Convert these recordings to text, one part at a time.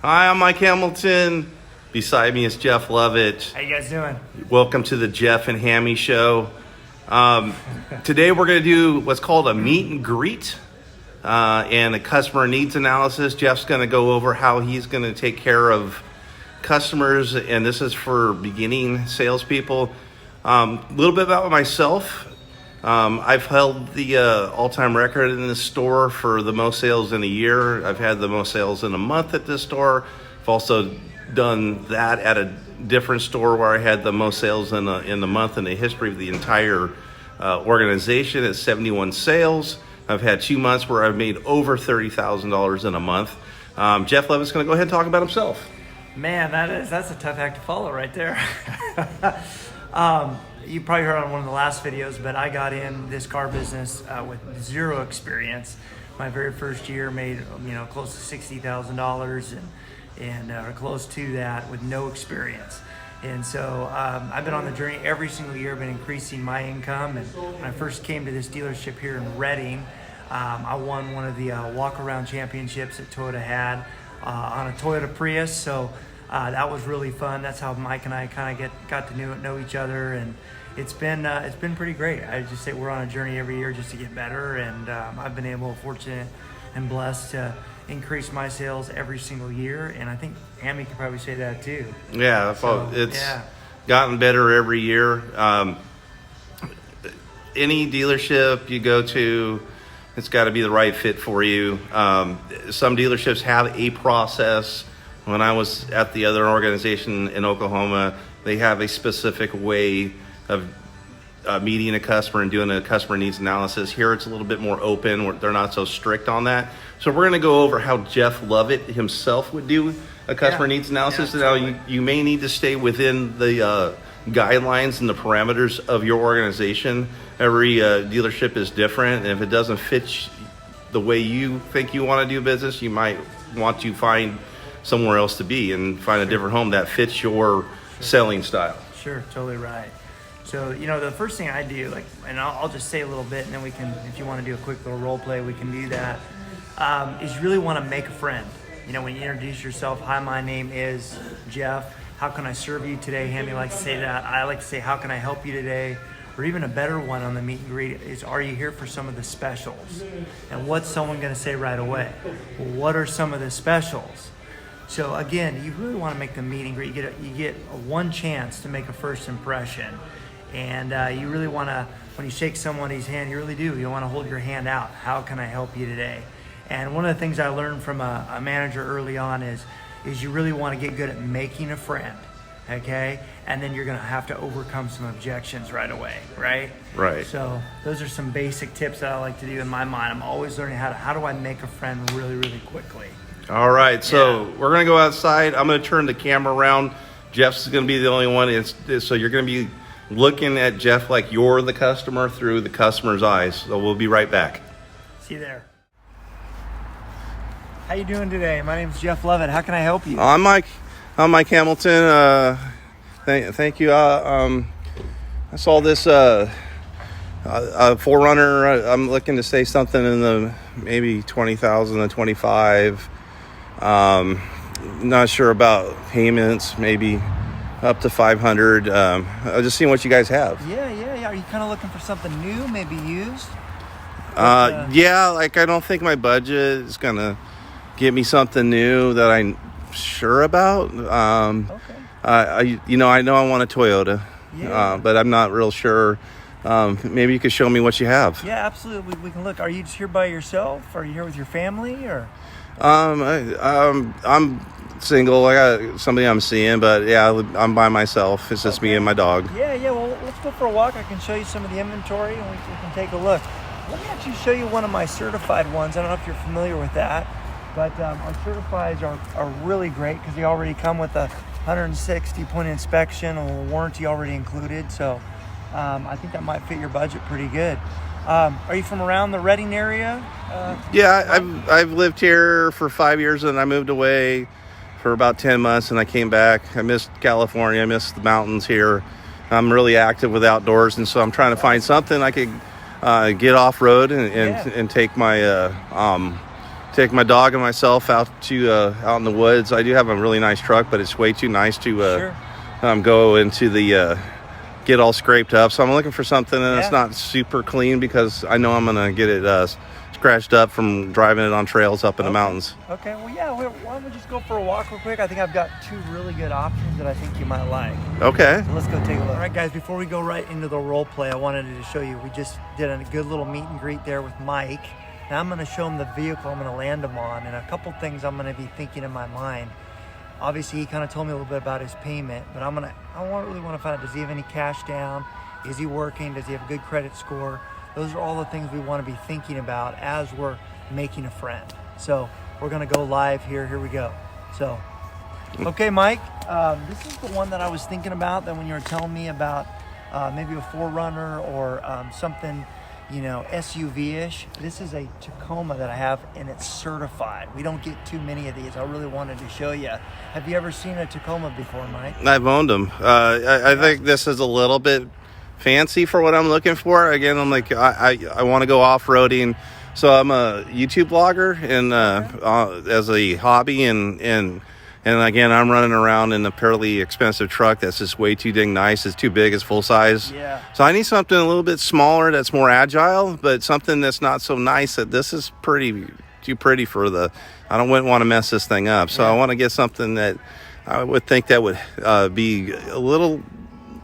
Hi, I'm Mike Hamilton. Beside me is Jeff Lovett. How you guys doing? Welcome to the Jeff and Hammy Show. Today we're going to do what's called a meet and greet and a customer needs analysis. Jeff's going to go over how he's going to take care of customers, and this is for beginning salespeople. A little bit about myself. I've held the all-time record in this store for the most sales in a year. I've had the most sales in a month at this store. I've also done that at a different store where I had the most sales in the month in the history of the entire organization at 71 sales. I've had 2 months where I've made over $30,000 in a month. Jeff Levitt's going to go ahead and talk about himself. Man, that's a tough act to follow right there. You probably heard on one of the last videos, but I got in this car business with zero experience. My very first year made close to $60,000 and close to that with no experience. And so I've been on the journey every single year, been increasing my income. And when I first came to this dealership here in Redding, I won one of the walk-around championships that Toyota had on a Toyota Prius. So that was really fun. That's how Mike and I kind of got to know each other, and it's been pretty great. I just say we're on a journey every year just to get better, and I've been fortunate and blessed to increase my sales every single year, and I think Hammy could probably say that too. Yeah, it's gotten better every year. Any dealership you go to, it's got to be the right fit for you. Some dealerships have a process. When I was at the other organization in Oklahoma, they have a specific way of meeting a customer and doing a customer needs analysis. Here it's a little bit more open. They're not so strict on that. So we're going to go over how Jeff Lovett himself would do a customer needs analysis. Yeah, now totally. you may need to stay within the guidelines and the parameters of your organization. Every dealership is different, and if it doesn't fit the way you think you want to do business, you might want to find somewhere else to be and find a different home that fits your selling style. Sure, totally right. So, the first thing I do, and I'll just say a little bit, and then we can, if you want to do a quick little role play, we can do that, is you really want to make a friend. When you introduce yourself, hi, my name is Jeff. How can I serve you today? Hammy likes to say that. I like to say, how can I help you today? Or even a better one on the meet and greet is, are you here for some of the specials? And what's someone going to say right away? Well, what are some of the specials? So again, you really want to make the meet and greet. You get one chance to make a first impression. And you really want to, when you shake somebody's hand, you really do. You want to hold your hand out. How can I help you today? And one of the things I learned from a manager early on is you really want to get good at making a friend, okay? And then you're going to have to overcome some objections right away, right? Right. So those are some basic tips that I like to do in my mind. I'm always learning how do I make a friend really, really quickly. All right, so we're going to go outside. I'm going to turn the camera around. Jeff's going to be the only one. So you're going to be looking at Jeff like you're the customer through the customer's eyes. So we'll be right back. See you there. How you doing today? My name's Jeff Lovett. How can I help you? I'm Mike Hamilton. Thank you. I saw this a 4Runner. I'm looking to say something in the maybe 20,000 to 25. Not sure about payments, maybe up to 500. I'm just seeing what you guys have. Yeah. Are you kind of looking for something new, maybe used? I don't think my budget is going to give me something new that I'm sure about. Okay. I know I want a Toyota, but I'm not real sure. Maybe you could show me what you have. Yeah, absolutely. We can look. Are you just here by yourself? Are you here with your family, or? I'm single. I got somebody I'm seeing, but I'm by myself. It's just me and my dog. Yeah. Well, let's go for a walk. I can show you some of the inventory, and we can take a look. Let me actually show you one of my certified ones. I don't know if you're familiar with that, but our certifieds are really great because they already come with a 160-point inspection and a warranty already included. So I think that might fit your budget pretty good. Are you from around the Redding area? I've lived here for 5 years, and I moved away for about 10 months, and I came back. I missed California. I missed the mountains here. I'm really active with outdoors, and so I'm trying to find something I could get off road and take my take my dog and myself out in the woods. I do have a really nice truck, but it's way too nice to go into the get all scraped up. So I'm looking for something that's not super clean, because I know I'm gonna get it scratched up from driving it on trails up in the mountains. Okay, well, yeah, why don't we just go for a walk real quick? I think I've got 2 really good options that I think you might like. Okay. So let's go take a look. All right, guys, before we go right into the role play, I wanted to show you, we just did a good little meet and greet there with Mike. Now I'm going to show him the vehicle I'm going to land him on, and a couple things I'm going to be thinking in my mind. Obviously, he kind of told me a little bit about his payment, but I really want to find out, does he have any cash down? Is he working? Does he have a good credit score? Those are all the things we want to be thinking about as we're making a friend. So we're going to go live here. Here we go. So, okay, Mike, this is the one that I was thinking about, that when you were telling me about maybe a 4Runner or something, SUV-ish. This is a Tacoma that I have, and it's certified. We don't get too many of these. I really wanted to show you. Have you ever seen a Tacoma before, Mike? I've owned them. I think this is a little bit fancy for what I'm looking for. Again, I'm like, I want to go off-roading. So I'm a YouTube blogger, and as a hobby, and again, I'm running around in a fairly expensive truck that's just way too dang nice. It's too big. It's full size. Yeah. So I need something a little bit smaller that's more agile, but something that's not so nice that this is too pretty for I wouldn't want to mess this thing up. So I want to get something that I would think that would be a little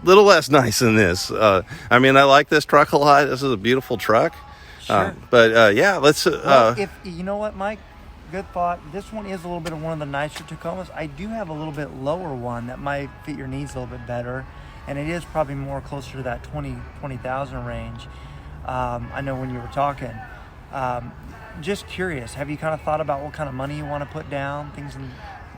less nice than this. I like this truck a lot. This is a beautiful truck. Sure. Let's. If you know what, Mike, good thought. This one is a little bit of one of the nicer Tacomas. I do have a little bit lower one that might fit your needs a little bit better, and it is probably more closer to that 20,000 range. I know when you were talking. Just curious, have you kind of thought about what kind of money you want to put down?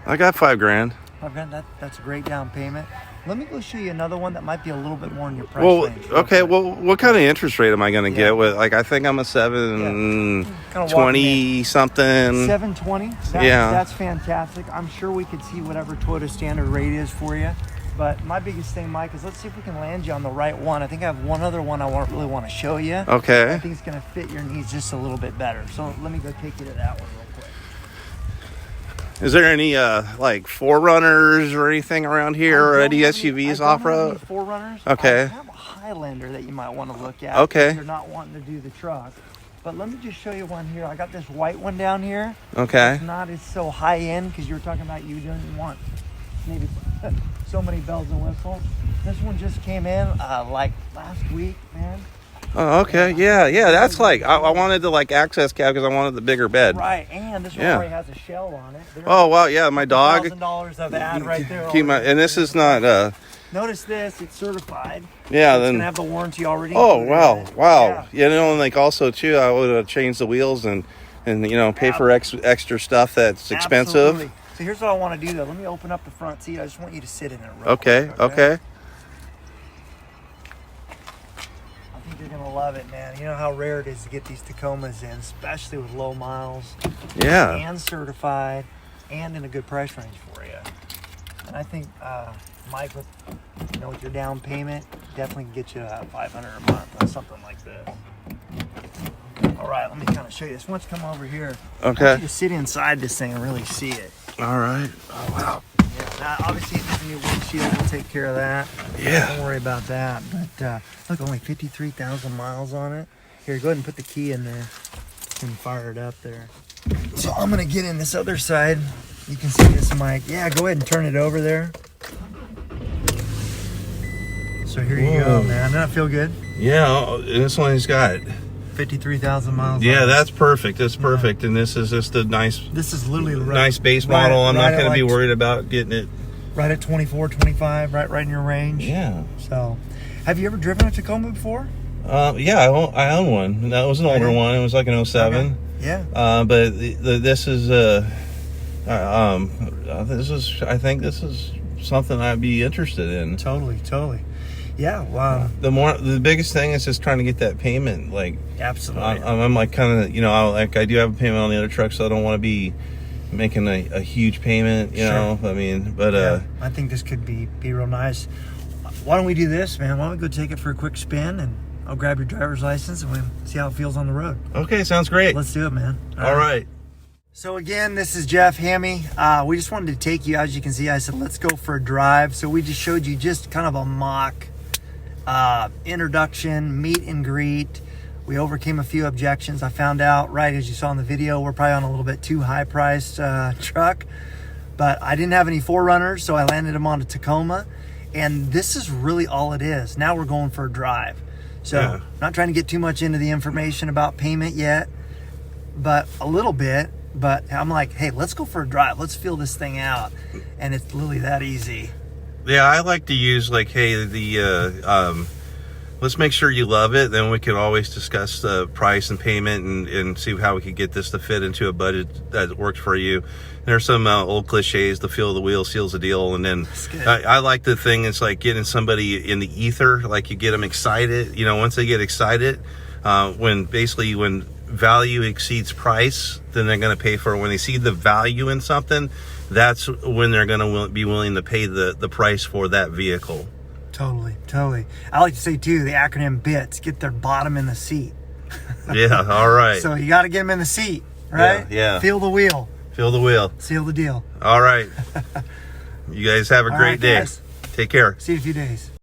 I got $5,000. $5,000. That's a great down payment. Let me go show you another one that might be a little bit more in your price range. Okay. Well, what kind of interest rate am I going to get with? Like, I think I'm a 720 something. 720. That's fantastic. I'm sure we could see whatever Toyota standard rate is for you. But my biggest thing, Mike, is let's see if we can land you on the right one. I think I have one other one I really want to show you. Okay. I think it's going to fit your needs just a little bit better. So let me go take you to that one real quick. Is there any like 4Runners or anything around here, or any SUVs off-road? 4Runners. Okay. I have a Highlander that you might want to look at. Okay. If you're not wanting to do the truck. But let me just show you one here. I got this white one down here. Okay. It's not as so high end, because you were talking about you didn't want maybe so many bells and whistles. This one just came in like last week, man. Oh, okay. Yeah. That's like, I wanted to like access cab because I wanted the bigger bed. Right, and this one already has a shell on it. Oh, wow. Yeah, my dog. $1,000 of ad right there. And this is not. Notice this, it's certified. Yeah, it's then. gonna have the warranty already. Oh, wow. Yeah. And like also too, I would have changed the wheels and pay for extra stuff that's expensive. Absolutely. So here's what I want to do though. Let me open up the front seat. I just want you to sit in it. Okay. I think you're gonna love it, man. You know how rare it is to get these Tacomas in, especially with low miles. Yeah. And certified, and in a good price range for you. And I think Mike, with your down payment, definitely can get you $500 a month on something like this. All right, let me kind of show you this. Once come over here, I want you to sit inside this thing and really see it. All right. Oh, wow. Yeah, now, obviously, if there's a new windshield, we'll take care of that. Yeah. Don't worry about that. But look, only 53,000 miles on it. Here, go ahead and put the key in there and fire it up there. So I'm going to get in this other side. You can see this, Mike. Yeah, go ahead and turn it over there. So here you go, man. Doesn't that feel good? Yeah, and this one's got 53,000 miles. Yeah, that's perfect. That's perfect. And this is just a nice. This is literally nice base model. I'm not going to be worried about getting it. Right at 24, 25, right in your range. Yeah. So, have you ever driven a Tacoma before? Yeah, I own one. That was an older one. It was like an 07. Okay. Yeah. But this is I think this is something I'd be interested in. Totally. Yeah, wow. The biggest thing is just trying to get that payment. Like, absolutely. I'm like kind of, I do have a payment on the other truck, so I don't want to be making a huge payment, you know. I mean, but I think this could be real nice. Why don't we do this, man? Why don't we go take it for a quick spin, and I'll grab your driver's license and we'll see how it feels on the road. Okay, sounds great. Let's do it, man. All right. So again, this is Jeff Hammy. We just wanted to take you, as you can see, I said, let's go for a drive. So we just showed you just kind of a mock introduction, meet and greet. We overcame a few objections. I found out, right, as you saw in the video, we're probably on a little bit too high priced truck, but I didn't have any 4Runners, so I landed them on a Tacoma. And this is really all it is. Now we're going for a drive. So Yeah. I'm not trying to get too much into the information about payment yet, but a little bit. But I'm like, hey, let's go for a drive. Let's feel this thing out. And it's literally that easy. Yeah, I like to use like, hey, let's make sure you love it. Then we can always discuss the price and payment and see how we could get this to fit into a budget that works for you. There's some old cliches, the feel of the wheel seals the deal. And then I like the thing, it's like getting somebody in the ether, like you get them excited. You know, once they get excited, when value exceeds price, then they're going to pay for it. When they see the value in something, that's when they're going to be willing to pay the price for that vehicle. Totally. I like to say, too, the acronym BITS, get their bottom in the seat. Yeah, all right. So you got to get them in the seat, right? Yeah. Feel the wheel. Feel the wheel. Seal the deal. All right. You guys have a All great right, day. guys. Take care. See you in a few days.